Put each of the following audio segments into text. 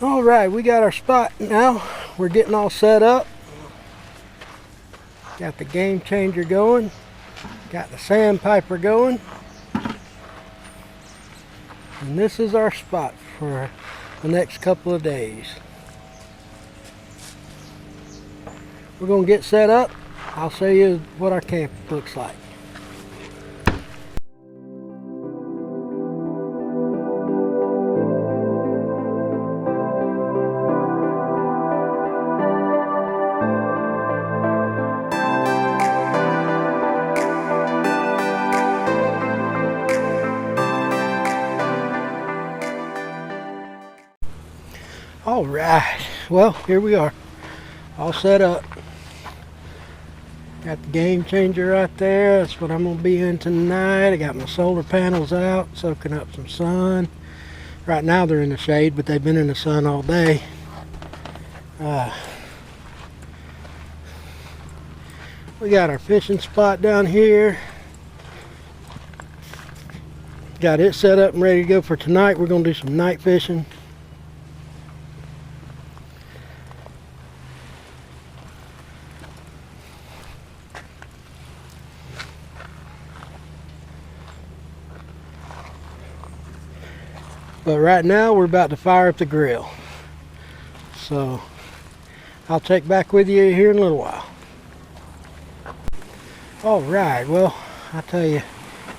All right, we got our spot now. We're getting all set up. Got the game changer going. Got the sandpiper going. And this is our spot for the next couple of days. We're going to get set up. I'll show you what our camp looks like. All right, well, here we are, all set up. Got the game changer right there. That's what I'm gonna be in tonight. I got my solar panels out, soaking up some sun. Right now they're in the shade, but they've been in the sun all day. We got our fishing spot down here. Got it set up and ready to go for tonight. We're gonna do some night fishing. But right now we're about to fire up the grill. So I'll check back with you here in a little while. All right, well, I tell you,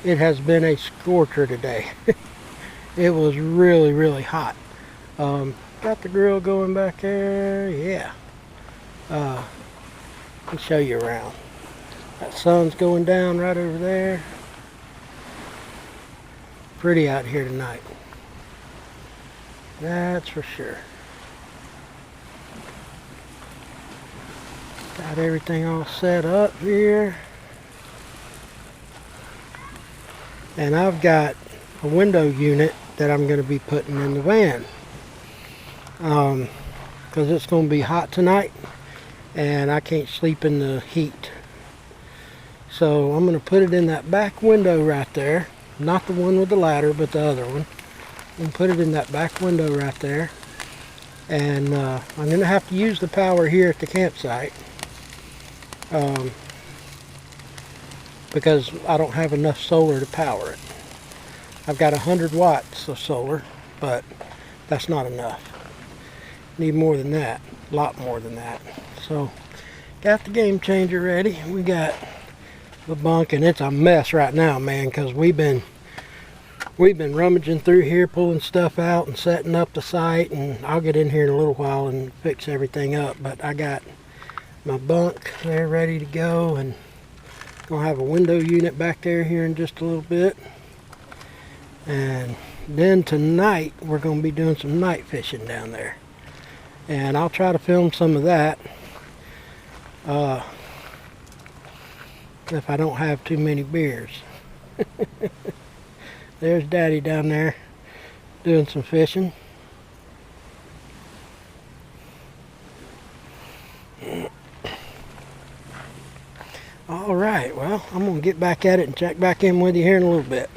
it has been a scorcher today. It was really, really hot. Got the grill going back there, yeah. Let me show you around. That sun's going down right over there. Pretty out here tonight. That's for sure. Got everything all set up here. And I've got a window unit that I'm going to be putting in the van. Because it's going to be hot tonight and I can't sleep in the heat. So I'm going to put it in that back window right there. Not the one with the ladder, but the other one. And put it in that back window right there. And I'm going to have to use the power here at the campsite. Because I don't have enough solar to power it. I've got 100 watts of solar, but that's not enough. Need more than that, a lot more than that. So, got the game changer ready. We got the bunk, and it's a mess right now, man, because we've been rummaging through here, pulling stuff out and setting up the site, and I'll get in here in a little while and fix everything up. But I got my bunk there ready to go, and gonna have a window unit back there here in just a little bit. And then tonight we're gonna be doing some night fishing down there, and I'll try to film some of that if I don't have too many beers. There's Daddy down there doing some fishing. All right, well, I'm going to get back at it and check back in with you here in a little bit.